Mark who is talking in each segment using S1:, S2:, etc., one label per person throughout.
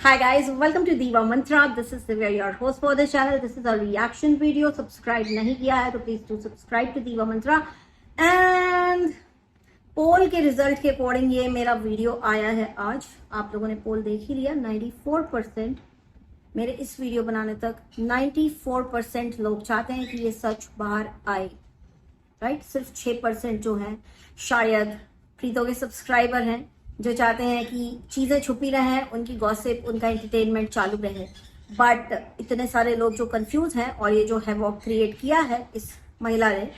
S1: Hi guys, welcome to Diva Mantra. This is Divya, your host for the channel. This is a reaction video. Subscribe नहीं किया है तो please do subscribe to Diva Mantra. And पोल के result के according ये मेरा video आया है आज. आप लोगों ने पोल देख ही लिया. 94% मेरे इस वीडियो बनाने तक 94% लोग चाहते हैं कि ये सच बाहर आए, राइट. सिर्फ 6% जो है शायद प्रीतो के सब्सक्राइबर हैं जो चाहते हैं कि चीजें छुपी रहें, उनकी गॉसिप, उनका एंटरटेनमेंट चालू रहे. बट इतने सारे लोग जो कंफ्यूज हैं और ये जो हैवॉक क्रिएट किया है इस महिला ने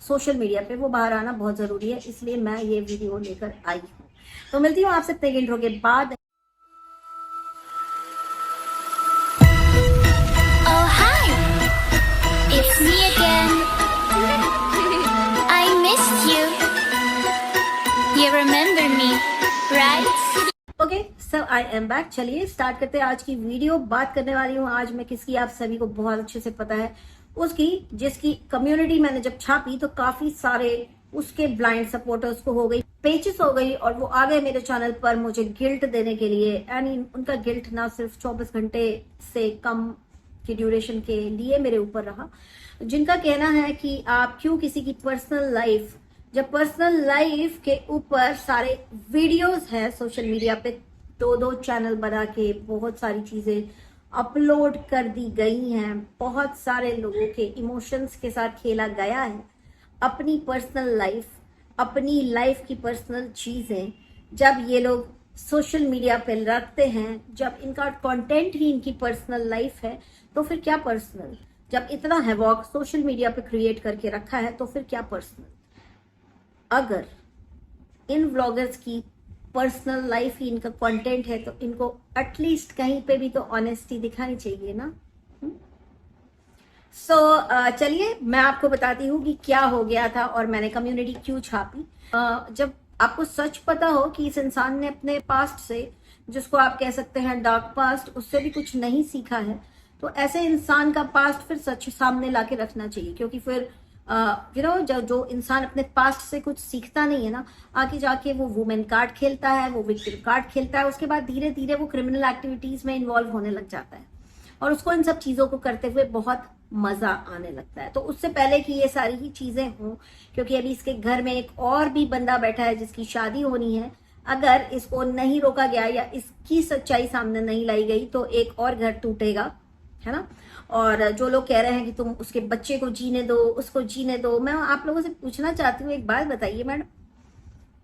S1: सोशल मीडिया पे, वो बाहर आना बहुत जरूरी है. इसलिए मैं ये वीडियो लेकर आई हूँ. तो मिलती हूँ आपसे इतने इंट्रो के बाद.
S2: Oh hi, it's me again. I missed you. You remember me, right?
S1: Okay sir, I am back. चलिए स्टार्ट करते हैं आज की वीडियो. बात करने वाली हूँ आज मैं किसकी, आप सभी को बहुत अच्छे से पता है, उसकी जिसकी कम्युनिटी मैंने जब छापी तो काफी सारे उसके ब्लाइंड सपोर्टर्स को हो गई पेचेस हो गई और वो आ गए मेरे चैनल पर मुझे गिल्ट देने के लिए. एंड उनका गिल्ट ना सिर्फ 24 घंटे से कम की ड्यूरेशन के लिए मेरे ऊपर रहा, जिनका कहना है कि आप क्यों किसी की पर्सनल लाइफ, जब पर्सनल लाइफ के ऊपर सारे वीडियोस हैं सोशल मीडिया पे, दो चैनल बना के बहुत सारी चीजें अपलोड कर दी गई हैं, बहुत सारे लोगों के इमोशंस के साथ खेला गया है. अपनी पर्सनल लाइफ, अपनी लाइफ की पर्सनल चीजें जब ये लोग सोशल मीडिया पे रखते हैं, जब इनका कंटेंट ही इनकी पर्सनल लाइफ है, तो फिर क्या पर्सनल. जब इतना हैवॉक सोशल मीडिया पे क्रिएट करके रखा है तो फिर क्या पर्सनल. अगर इन व्लॉगर्स की पर्सनल लाइफ ही इनका कंटेंट है तो इनको एटलीस्ट कहीं पे भी तो ऑनेस्टी दिखानी चाहिए ना. सो चलिए मैं आपको बताती हूँ कि क्या हो गया था और मैंने कम्युनिटी क्यों छापी. जब आपको सच पता हो कि इस इंसान ने अपने पास्ट से, जिसको आप कह सकते हैं डार्क पास्ट, उससे भी कुछ नहीं सीखा है, तो ऐसे इंसान का पास्ट फिर सच सामने लाके रखना चाहिए. क्योंकि फिर जो इंसान अपने पास्ट से कुछ सीखता नहीं है ना, आगे जाके वो वुमेन कार्ड खेलता है, वो विक्टिम कार्ड खेलता है, उसके बाद धीरे धीरे वो क्रिमिनल एक्टिविटीज में इन्वॉल्व होने लग जाता है और उसको इन सब चीजों को करते हुए बहुत मजा आने लगता है. तो उससे पहले कि ये सारी ही चीजें हों, क्योंकि अभी इसके घर में एक और भी बंदा बैठा है जिसकी शादी होनी है, अगर इसको नहीं रोका गया या इसकी सच्चाई सामने नहीं लाई गई तो एक और घर टूटेगा, है ना. और जो लोग कह रहे हैं कि तुम उसके बच्चे को जीने दो, उसको जीने दो, मैं आप लोगों से पूछना चाहती हूँ, एक बात बताइए मैडम,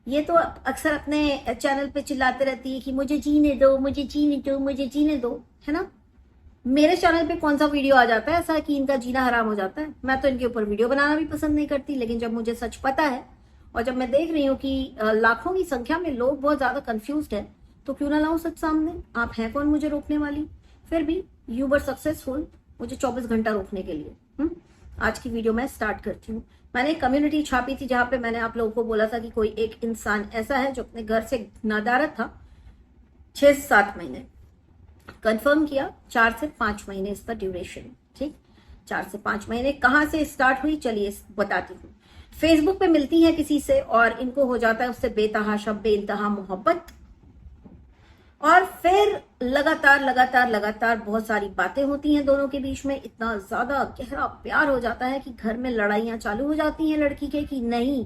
S1: ये तो अक्सर अपने चैनल पे चिल्लाते रहती है कि मुझे जीने दो, मुझे जीने दो, मुझे जीने दो, है ना. मेरे चैनल पे कौन सा वीडियो आ जाता है ऐसा कि इनका जीना हराम हो जाता है. मैं तो इनके ऊपर वीडियो बनाना भी पसंद नहीं करती, लेकिन जब मुझे सच पता है और जब मैं देख रही हूँ कि लाखों की संख्या में लोग बहुत ज्यादा कंफ्यूज्ड है, तो क्यों ना लाऊं सच सामने. आप हैं कौन मुझे रोकने वाली. फिर भी यू वर सक्सेसफुल मुझे 24 घंटा रोकने के लिए. आज की वीडियो मैं स्टार्ट करती हूँ. मैंने कम्युनिटी छापी थी जहां पे मैंने आप लोगों को बोला था कि कोई एक इंसान ऐसा है जो अपने घर से नादारत था 6 से 7 महीने. कंफर्म किया 4 से 5 महीने इसका ड्यूरेशन. ठीक, 4 से 5 महीने. कहां से स्टार्ट हुई चलिए बताती हूँ. फेसबुक पे मिलती है किसी से और इनको हो जाता है उससे बेतहाशा बेइंतहा मोहब्बत, और फिर लगातार लगातार लगातार बहुत सारी बातें होती हैं दोनों के बीच में. इतना ज्यादा गहरा प्यार हो जाता है कि घर में लड़ाइयां चालू हो जाती हैं लड़की के कि नहीं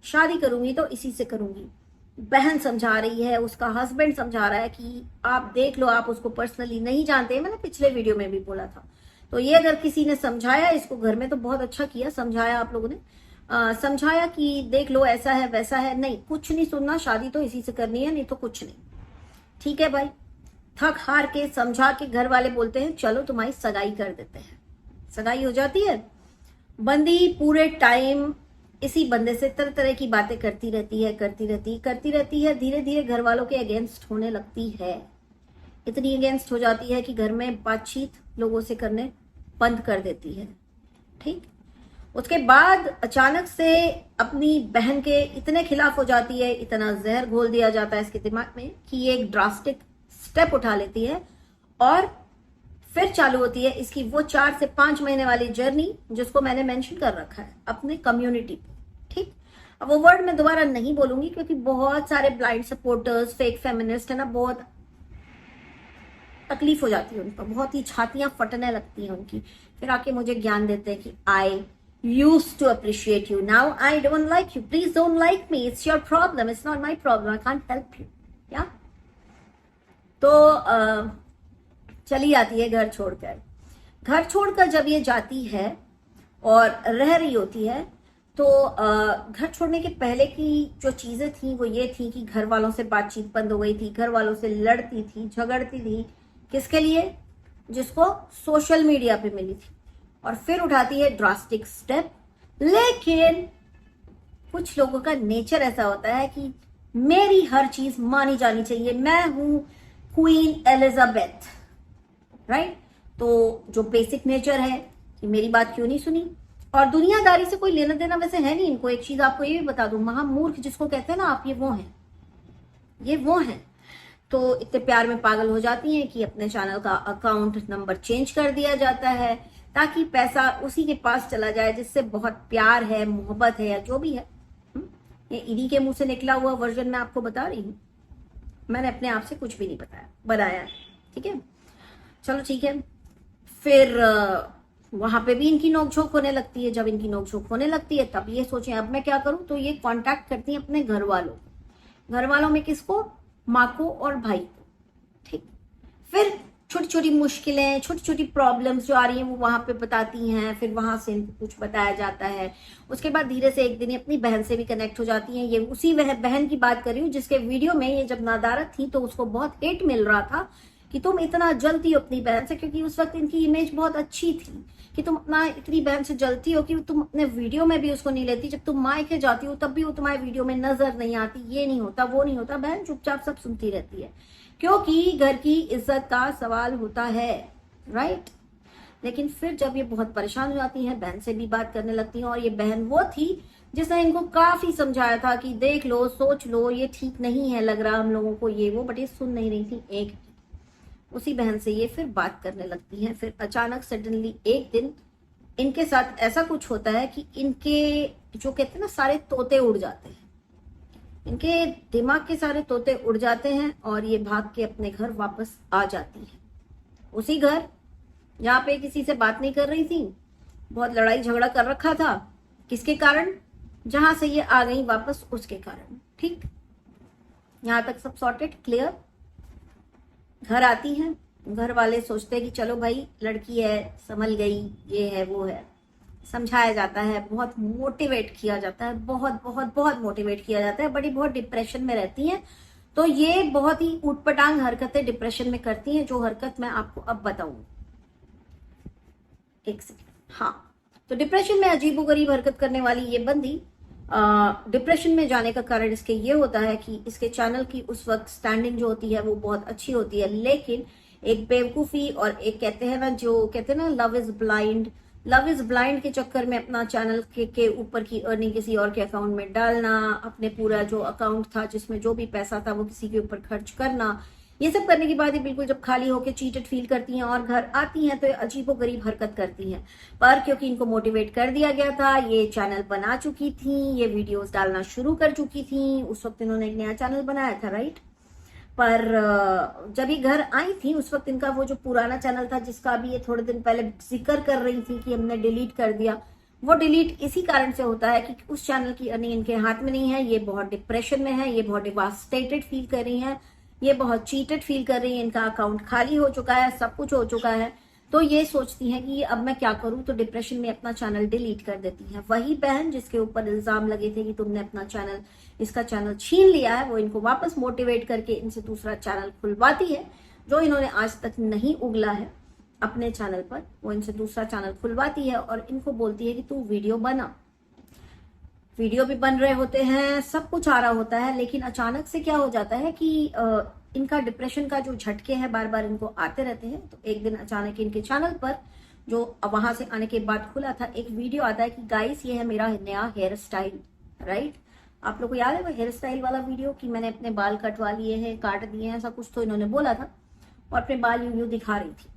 S1: शादी करूंगी तो इसी से करूंगी. बहन समझा रही है, उसका हस्बैंड समझा रहा है कि आप देख लो, आप उसको पर्सनली नहीं जानते. मैंने पिछले वीडियो में भी बोला था. तो ये अगर किसी ने समझाया इसको घर में तो बहुत अच्छा किया, समझाया आप लोगों ने. समझाया कि देख लो ऐसा है वैसा है. नहीं, कुछ नहीं सुनना, शादी तो इसी से करनी है, नहीं तो कुछ नहीं. ठीक है भाई, थक हार के समझा के घर वाले बोलते हैं चलो तुम्हारी सगाई कर देते हैं. सगाई हो जाती है. बंदी पूरे टाइम इसी बंदे से तरह तरह की बातें करती रहती है. धीरे धीरे घर वालों के अगेंस्ट होने लगती है. इतनी अगेंस्ट हो जाती है कि घर में बातचीत लोगों से करने बंद कर देती है. ठीक, उसके बाद अचानक से अपनी बहन के इतने खिलाफ हो जाती है, इतना जहर घोल दिया जाता है इसके दिमाग में कि ये एक ड्रास्टिक स्टेप उठा लेती है और फिर चालू होती है इसकी वो 4 से 5 महीने वाली जर्नी, जिसको मैंने मेंशन कर रखा है अपने कम्युनिटी पे. ठीक, अब वो वर्ड मैं दोबारा नहीं बोलूंगी क्योंकि बहुत सारे ब्लाइंड सपोर्टर्स, फेक फेमिनिस्ट है ना, बहुत तकलीफ हो जाती है उनको, बहुत ही छातियां फटने लगती हैं उनकी। फिर आके मुझे ज्ञान देते हैं कि आई used to appreciate you, now I don't like you, please don't like me, it's your problem, it's not my problem, I can't help you। या तो चली आती है घर छोड़कर। घर छोड़कर जब ये जाती है और रह रही होती है तो घर छोड़ने के पहले की जो चीजें थी वो ये थी कि घर वालों से बातचीत बंद हो गई थी, घर वालों से लड़ती थी, झगड़ती थी। किसके लिए? जिसको सोशल मीडिया पे मिली थी। और फिर उठाती है ड्रास्टिक स्टेप। लेकिन कुछ लोगों का नेचर ऐसा होता है कि मेरी हर चीज मानी जानी चाहिए, मैं हूं क्वीन एलिजाबेथ, राइट। तो जो बेसिक नेचर है कि मेरी बात क्यों नहीं सुनी, और दुनियादारी से कोई लेना देना वैसे है नहीं इनको। एक चीज आपको ये भी बता दूं, महामूर्ख जिसको कहते हैं ना आप, ये वो हैं। तो इतने प्यार में पागल हो जाती हैं कि अपने चैनल का अकाउंट नंबर चेंज कर दिया जाता है ताकि पैसा उसी के पास चला जाए जिससे बहुत प्यार है, मोहब्बत है, या जो भी है। ये इन्हीं के मुंह से निकला हुआ वर्जन मैं आपको बता रही हूँ, मैंने अपने आप से कुछ भी नहीं बनाया, ठीक है। चलो ठीक है। फिर वहां पे भी इनकी नोकझोंक होने लगती है। जब इनकी नोकझोंक होने लगती है तब ये सोचें अब मैं क्या करूं, तो ये कांटेक्ट करती हैं अपने घर वालों में किसको? माँ को और भाई को, ठीक। फिर छोटी छोटी मुश्किलें, छोटी छोटी प्रॉब्लम्स जो आ रही हैं वो वहां पे बताती हैं। फिर वहां से कुछ बताया जाता है। उसके बाद धीरे से एक दिन अपनी बहन से भी कनेक्ट हो जाती हैं। ये उसी वह बहन की बात कर रही हूँ जिसके वीडियो में ये जब नादारत थी तो उसको बहुत हेट मिल रहा था कि तुम इतना जलती हो अपनी बहन से, क्योंकि उस वक्त इनकी इमेज बहुत अच्छी थी कि तुम अपना इतनी बहन से जलती हो कि तुम अपने वीडियो में भी उसको नहीं लेती। जब तुम मायके जाती हो तब भी वो तुम्हारे वीडियो में नजर नहीं आती, ये नहीं होता, वो नहीं होता। बहन चुपचाप सब सुनती रहती है क्योंकि घर की इज्जत का सवाल होता है, राइट। लेकिन फिर जब ये बहुत परेशान हो जाती हैं, बहन से भी बात करने लगती हैं। और ये बहन वो थी जिसने इनको काफी समझाया था कि देख लो, सोच लो, ये ठीक नहीं है लग रहा हम लोगों को, ये वो, बट ये सुन नहीं रही थी। एक उसी बहन से ये फिर बात करने लगती हैं। फिर अचानक सडनली एक दिन इनके साथ ऐसा कुछ होता है कि इनके जो कहते हैं ना सारे तोते उड़ जाते हैं, इनके दिमाग के सारे तोते उड़ जाते हैं और ये भाग के अपने घर वापस आ जाती है। उसी घर जहां पे किसी से बात नहीं कर रही थी, बहुत लड़ाई झगड़ा कर रखा था। किसके कारण? जहां से ये आ गई वापस उसके कारण, ठीक। यहां तक सब सॉर्टेड, क्लियर। घर आती हैं, घर वाले सोचते हैं कि चलो भाई लड़की है, संभल गई, ये है वो है, समझाया जाता है, बहुत मोटिवेट किया जाता है, बहुत बहुत बहुत मोटिवेट किया जाता है। बड़ी बहुत डिप्रेशन में रहती हैं तो ये बहुत ही ऊटपटांग हरकतें डिप्रेशन में करती हैं, जो हरकत मैं आपको अब बताऊंगी। एक सेकेंड। हाँ, तो डिप्रेशन में अजीबोगरीब हरकत करने वाली ये बंदी डिप्रेशन में जाने का कारण इसके ये होता है कि इसके चैनल की उस वक्त स्टैंडिंग जो होती है वो बहुत अच्छी होती है, लेकिन एक बेवकूफी और एक कहते हैं ना, जो कहते हैं ना लव इज ब्लाइंड के चक्कर में अपना चैनल के ऊपर की अर्निंग किसी और के अकाउंट में डालना, अपने पूरा जो अकाउंट था जिसमें जो भी पैसा था वो किसी के ऊपर खर्च करना, ये सब करने के बाद ही बिल्कुल जब खाली होकर चीटेड फील करती हैं और घर आती हैं तो ये अजीबोगरीब हरकत करती हैं। पर क्योंकि इनको मोटिवेट कर दिया गया था, ये चैनल बना चुकी थी, ये वीडियोस डालना शुरू कर चुकी थी। उस वक्त इन्होंने एक नया चैनल बनाया था, राइट। पर जब ये घर आई थी उस वक्त इनका वो जो पुराना चैनल था जिसका अभी ये थोड़े दिन पहले जिक्र कर रही थी कि हमने डिलीट कर दिया, वो डिलीट इसी कारण से होता है कि उस चैनल की अर्निंग इनके हाथ में नहीं है। ये बहुत डिप्रेशन में है, ये बहुत डिवास्टेटेड फील कर रही हैं, ये बहुत चीटेड फील कर रही है, इनका अकाउंट खाली हो चुका है, सब कुछ हो चुका है। तो ये सोचती हैं कि अब मैं क्या करूं, तो डिप्रेशन में अपना चैनल डिलीट कर देती हैं। वही बहन जिसके ऊपर इल्जाम लगे थे कि तुमने अपना चैनल, इसका चैनल छीन लिया है, वो इनको वापस मोटिवेट करके इनसे दूसरा चैनल खुलवाती है, जो इन्होंने आज तक नहीं उगला है अपने चैनल पर। वो इनसे दूसरा चैनल खुलवाती है और इनको बोलती है कि तू वीडियो बना। वीडियो भी बन रहे होते हैं, सब कुछ आ रहा होता है, लेकिन अचानक से क्या हो जाता है कि इनका डिप्रेशन का जो झटके हैं बार बार इनको आते रहते हैं। तो एक दिन अचानक इनके चैनल पर, जो वहां से आने के बाद खुला था, एक वीडियो आता है कि गाइस ये है मेरा नया हेयर स्टाइल, राइट। आप लोग को याद है वो हेयर स्टाइल वाला वीडियो कि मैंने अपने बाल कटवा लिए हैं, काट दिए हैं, ऐसा कुछ तो इन्होंने बोला था और अपने बाल यूं दिखा रही थी।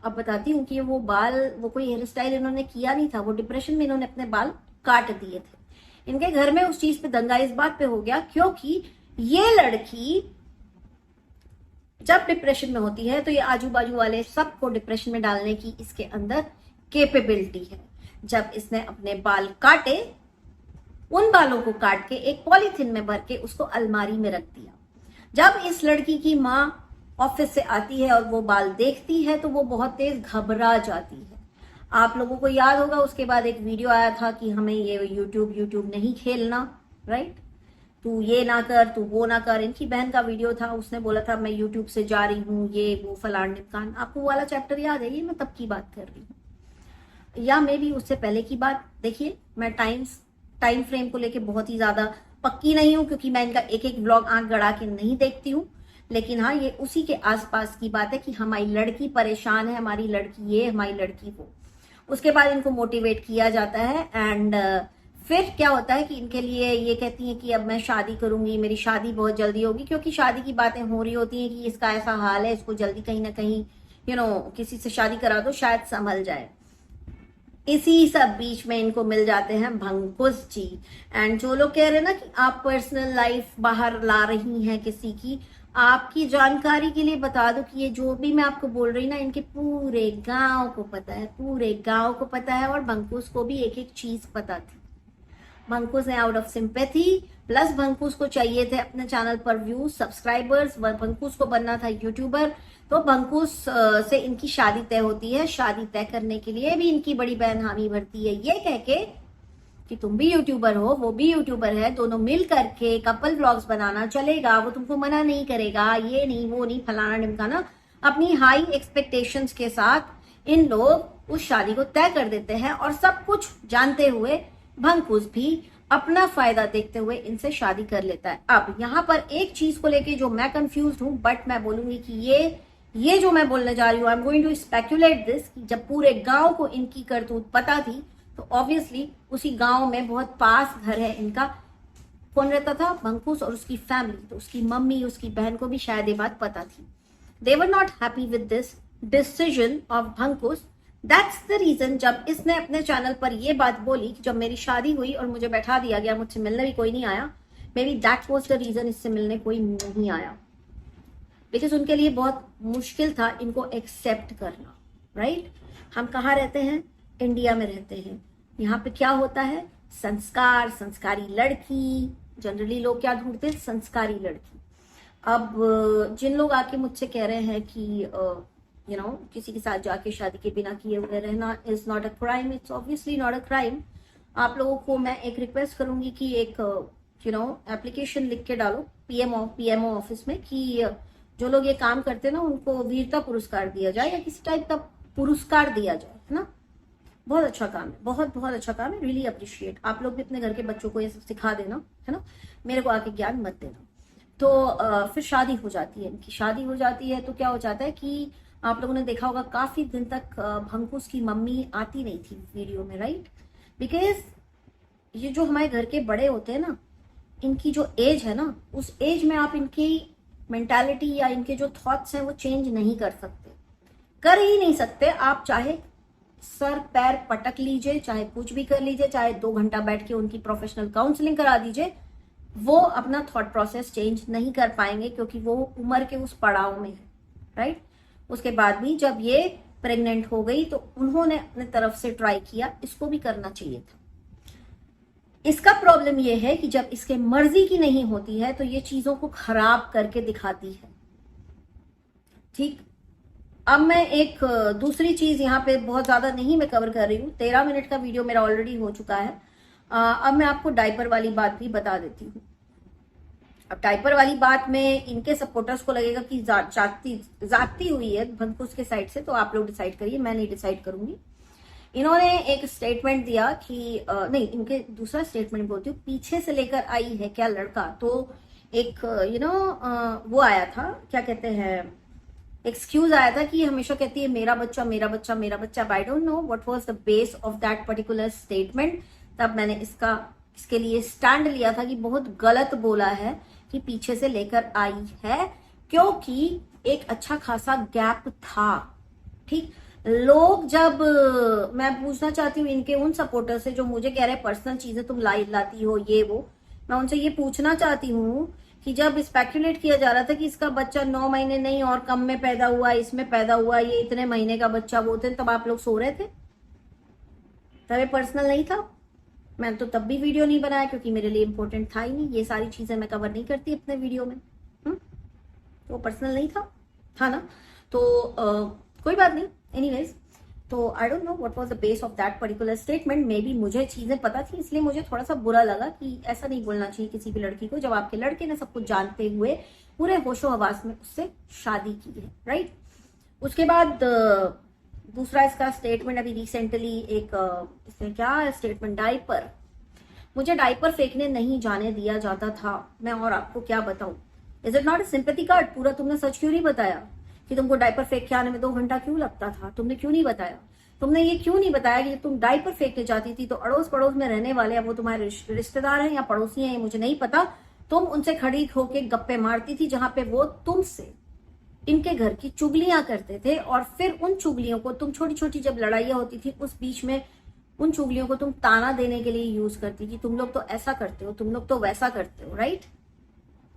S1: अब बताती हूँ कि वो कोई हेयर स्टाइल इन्होंने किया नहीं था, वो डिप्रेशन में इन्होंने अपने बाल काट दिए थे। इनके घर में उस चीज पे दंगा इस बात पे हो गया क्योंकि ये लड़की जब डिप्रेशन में होती है तो ये आजू बाजू वाले सबको डिप्रेशन में डालने की इसके अंदर कैपेबिलिटी है। जब इसने अपने बाल काटे, उन बालों को काट के एक पॉलीथिन में भर के उसको अलमारी में रख दिया। जब इस लड़की की माँ ऑफिस से आती है और वो बाल देखती है तो वो बहुत तेज घबरा जाती है। आप लोगों को याद होगा उसके बाद एक वीडियो आया था कि हमें ये यूट्यूब नहीं खेलना, राइट, तू ये ना कर, तू वो ना कर। इनकी बहन का वीडियो था, उसने बोला था मैं यूट्यूब से जा रही हूँ, ये वो फलान ढिमकान। आपको वो वाला चैप्टर याद है? ये मैं तब की बात कर रही हूँ, या मे भी उससे पहले की बात। देखिए, मैं टाइम फ्रेम को लेके बहुत ही ज्यादा पक्की नहीं हूं, क्योंकि मैं इनका एक एक व्लॉग आंख गड़ा के नहीं देखती हूँ। लेकिन हाँ, ये उसी के आसपास की बात है कि हमारी लड़की परेशान है, हमारी लड़की ये, हमारी लड़की वो। उसके बाद इनको मोटिवेट किया जाता है एंड फिर क्या होता है कि इनके लिए ये कहती हैं कि अब मैं शादी करूंगी, मेरी शादी बहुत जल्दी होगी, क्योंकि शादी की बातें हो रही होती हैं कि इसका ऐसा हाल है, इसको जल्दी कहीं ना कहीं किसी से शादी करा दो, शायद संभल जाए। इसी सब बीच में इनको मिल जाते हैं भंकुस जी। एंड जो लोग कह रहे हैं ना कि आप पर्सनल लाइफ बाहर ला रही हैं किसी की, आपकी जानकारी के लिए बता दो कि ये जो भी मैं आपको बोल रही ना, इनके पूरे गांव को पता है, पूरे गांव को पता है। और भंकुस को भी एक एक चीज पता थी। भंकुस ने आउट ऑफ सिंपैथी, प्लस भंकुस को चाहिए थे अपने चैनल पर व्यूज, सब्सक्राइबर्स, भंकुस को बनना था यूट्यूबर, तो भंकुस से इनकी शादी तय होती है। शादी तय करने के लिए भी इनकी बड़ी बहन हामी भरती है, ये कह के कि तुम भी यूट्यूबर हो, वो भी यूट्यूबर है, दोनों मिल करके कपल व्लॉग्स बनाना चलेगा, वो तुमको मना नहीं करेगा, ये नहीं वो नहीं फलाना ढिमकाना। अपनी हाई एक्सपेक्टेशंस के साथ इन लोग उस शादी को तय कर देते हैं, और सब कुछ जानते हुए भंकुस भी अपना फायदा देखते हुए इनसे शादी कर लेता है। अब यहाँ पर एक चीज को लेके जो मैं कंफ्यूज हूं, बट मैं बोलूंगी कि ये जो मैं बोलने जा रही हूँ, I am going to speculate this, कि जब पूरे गांव को इनकी करतूत पता थी तो ऑब्वियसली उसी गांव में बहुत पास घर है इनका, कौन रहता था? भंकुस और उसकी फैमिली। तो उसकी मम्मी, उसकी बहन को भी शायद ये बात पता थी। They were not happy with this decision of भंकुस। दैट्स द रीजन जब इसने अपने चैनल पर ये बात बोली कि जब मेरी शादी हुई और मुझे बैठा दिया गया, मुझसे मिलने भी कोई नहीं आया, maybe that was the reason इससे मिलने कोई नहीं आया, बिकॉज उनके लिए बहुत मुश्किल था इनको एक्सेप्ट करना, राइट। हम कहाँ रहते हैं? इंडिया में रहते हैं। यहाँ पे क्या होता है? संस्कार, संस्कारी लड़की। जनरली लोग क्या ढूंढते हैं? संस्कारी लड़की। अब जिन लोग आके मुझसे कह रहे हैं कि किसी के साथ जाके शादी के बिना किए हुए रहना is not a crime, it's obviously not a crime. आप लोगों को मैं एक रिक्वेस्ट करूंगी कि एक एप्लीकेशन लिख के डालो पीएमओ ऑफिस में कि जो लोग ये काम करते हैं ना, उनको वीरता पुरस्कार दिया जाए या किसी टाइप का पुरस्कार दिया जाए, है ना। बहुत अच्छा काम है, बहुत बहुत अच्छा काम है, रियली अप्रिशिएट। आप लोग भी अपने घर के बच्चों को ये सब सिखा देना, है ना, मेरे को आके ज्ञान मत देना। तो फिर शादी हो जाती है इनकी। शादी हो जाती है तो क्या हो जाता है कि आप लोगों ने देखा होगा काफी दिन तक भंकुस की मम्मी आती नहीं थी वीडियो में, राइट, बिकॉज ये जो हमारे घर के बड़े होते हैं ना, इनकी जो एज है ना, उस एज में आप इनकी मेंटालिटी या इनके जो थॉट्स हैं वो चेंज नहीं कर सकते, कर ही नहीं सकते। आप चाहे सर पैर पटक लीजिए, चाहे कुछ भी कर लीजिए, चाहे 2 घंटा बैठ के उनकी प्रोफेशनल काउंसलिंग करा दीजिए, वो अपना थॉट प्रोसेस चेंज नहीं कर पाएंगे, क्योंकि वो उम्र के उस पड़ाव में है, राइट। उसके बाद भी जब ये प्रेग्नेंट हो गई तो उन्होंने अपने तरफ से ट्राई किया, इसको भी करना चाहिए था। इसका प्रॉब्लम ये है कि जब इसके मर्जी की नहीं होती है तो ये चीजों को खराब करके दिखाती है, ठीक। अब मैं एक दूसरी चीज यहाँ पे बहुत ज्यादा नहीं मैं कवर कर रही हूँ, 13 मिनट का वीडियो मेरा ऑलरेडी हो चुका है। अब मैं आपको डायपर वाली बात भी बता देती हूँ। अब डायपर वाली बात में इनके सपोर्टर्स को लगेगा कि जाती हुई है भंकुस के साइड से, तो आप लोग डिसाइड करिए, मैं नहीं डिसाइड करूंगी। इन्होंने एक स्टेटमेंट दिया कि नहीं, इनके दूसरा स्टेटमेंट बोलती हूँ, पीछे से लेकर आई है क्या लड़का, तो एक वो आया था, क्या कहते हैं, एक्सक्यूज आया था कि हमेशा कहती है मेरा बच्चा मेरा बच्चा मेरा बच्चा। I don't know what was the base of that particular statement. तब मैंने इसके लिए स्टैंड लिया था कि बहुत गलत बोला है कि पीछे से लेकर आई है, क्योंकि एक अच्छा खासा गैप था, ठीक। लोग जब मैं पूछना चाहती हूँ इनके उन सपोर्टर से जो मुझे कह रहे हैं पर्सनल चीजें तुम लाती हो ये वो, मैं उनसे ये पूछना चाहती हूँ कि जब स्पेकुलेट किया जा रहा था कि इसका बच्चा 9 महीने नहीं और कम में पैदा हुआ, इसमें पैदा हुआ, ये इतने महीने का बच्चा, वो थे, तब आप लोग सो रहे थे, तब ये पर्सनल नहीं था। मैंने तो तब भी वीडियो नहीं बनाया क्योंकि मेरे लिए इंपॉर्टेंट था ही नहीं, ये सारी चीजें मैं कवर नहीं करती अपने वीडियो में। तो पर्सनल नहीं था ना। तो कोई बात नहीं। एनीवेज, तो I don't know what was the base of that particular statement. May be मुझे चीजें पता थी, इसलिए मुझे थोड़ा सा बुरा लगा कि ऐसा नहीं बोलना चाहिए किसी भी लड़की को जब आपके लड़के ने सब कुछ जानते हुए पूरे होशो हवास में उससे शादी की है, राइट। उसके बाद दूसरा इसका स्टेटमेंट अभी रिसेंटली एक इसने क्या स्टेटमेंट, डायपर, मुझे डायपर फेंकने नहीं जाने दिया जाता था। मैं और आपको क्या बताऊं, is it not a sympathy card? पूरा तुमने सच क्यों नहीं बताया कि तुमको डायपर फेंक के आने में 2 घंटा क्यों लगता था? तुमने क्यों नहीं बताया? तुमने ये क्यों नहीं बताया कि तुम डायपर फेंकने जाती थी तो अड़ोस पड़ोस में रहने वाले, अब वो तुम्हारे रिश्तेदार हैं या पड़ोसी हैं ये मुझे नहीं पता, तुम उनसे खड़ी होके गप्पे मारती थी जहां पे वो तुमसे इनके घर की चुगलियां करते थे, और फिर उन चुगलियों को तुम छोटी छोटी जब लड़ाइयां होती थी उस बीच में उन चुगलियों को तुम ताना देने के लिए यूज करती कि तुम लोग तो ऐसा करते हो, तुम लोग तो वैसा करते हो, राइट।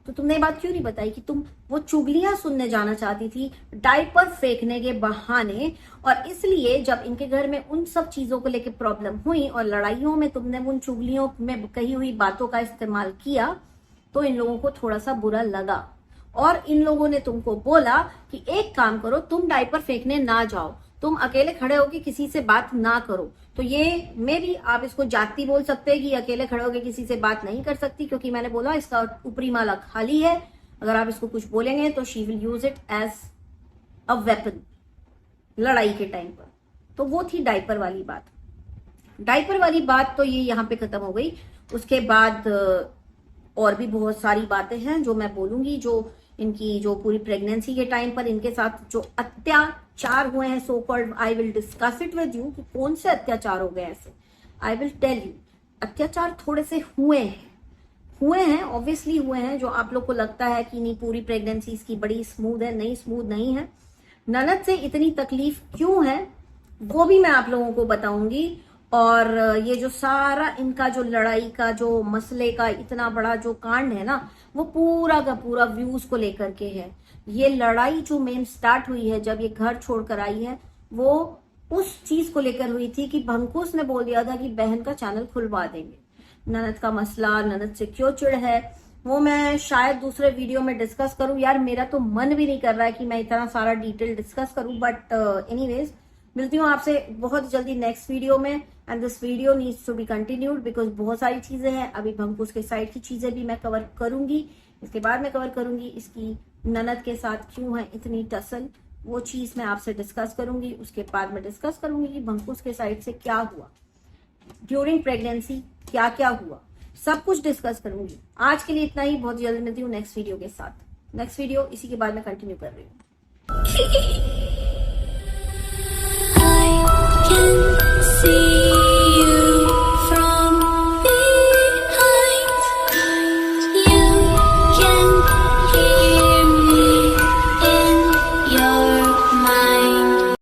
S1: तो तुमने ये बात क्यों नहीं बताई कि तुम वो चुगलियां सुनने जाना चाहती थी डायपर फेंकने के बहाने, और इसलिए जब इनके घर में उन सब चीजों को लेकर प्रॉब्लम हुई और लड़ाइयों में तुमने उन चुगलियों में कही हुई बातों का इस्तेमाल किया तो इन लोगों को थोड़ा सा बुरा लगा, और इन लोगों ने तुमको बोला कि एक काम करो, तुम डायपर फेंकने ना जाओ, तुम अकेले खड़े होके किसी से बात ना करो। तो ये मे भी आप इसको जाति बोल सकते हैं कि अकेले खड़े होके किसी से बात नहीं कर सकती, क्योंकि मैंने बोला इसका ऊपरी माला खाली है। अगर आप इसको कुछ बोलेंगे तो she will use it as a weapon लड़ाई के टाइम पर। तो वो थी डायपर वाली बात। डायपर वाली बात तो ये यहाँ पे खत्म हो गई। उसके बाद और भी बहुत सारी बातें हैं जो मैं बोलूंगी, जो इनकी जो पूरी प्रेगनेंसी के टाइम पर इनके साथ जो अत्याचार हुए हैं, so called, I will discuss it with you कि कौन से अत्याचार हो गए ऐसे। आई विल टेल यू, अत्याचार थोड़े से हुए हैं ऑब्वियसली हुए हैं, जो आप लोग को लगता है कि नहीं पूरी प्रेगनेंसी इसकी बड़ी स्मूथ है, नहीं स्मूथ नहीं है। ननद से इतनी तकलीफ क्यों है वो भी मैं आप लोगों को बताऊंगी, और ये जो सारा इनका जो लड़ाई का जो मसले का इतना बड़ा जो कांड है ना, वो पूरा का पूरा व्यूज को लेकर के है। ये लड़ाई जो मेन स्टार्ट हुई है जब ये घर छोड़कर आई है, वो उस चीज को लेकर हुई थी कि भंकुस ने बोल दिया था कि बहन का चैनल खुलवा देंगे। ननद का मसला, ननद से क्यों चिढ़ है, वो मैं शायद दूसरे वीडियो में डिस्कस करूं। यार मेरा तो मन भी नहीं कर रहा है कि मैं इतना सारा डिटेल डिस्कस करूं, बट एनीवेज मिलती हूँ आपसे बहुत जल्दी नेक्स्ट वीडियो में। And this video needs to be continued because बहुत सारी चीजें हैं। अभी भंकुस के साइड की चीजें भी मैं कवर करूंगी, इसके बाद मैं कवर करूंगी इसकी ननद के साथ क्यों है इतनी टसल, वो चीज मैं आपसे डिस्कस करूंगी। उसके बाद मैं डिस्कस करूंगी कि भंकुस के साइड से क्या हुआ ड्यूरिंग प्रेगनेंसी, क्या क्या हुआ, सब कुछ डिस्कस करूंगी। आज के लिए इतना ही, बहुत जल्दी मिलती हूँ नेक्स्ट वीडियो के साथ। नेक्स्ट वीडियो इसी के बाद मैं कंटिन्यू कर रही हूँ।
S2: I can see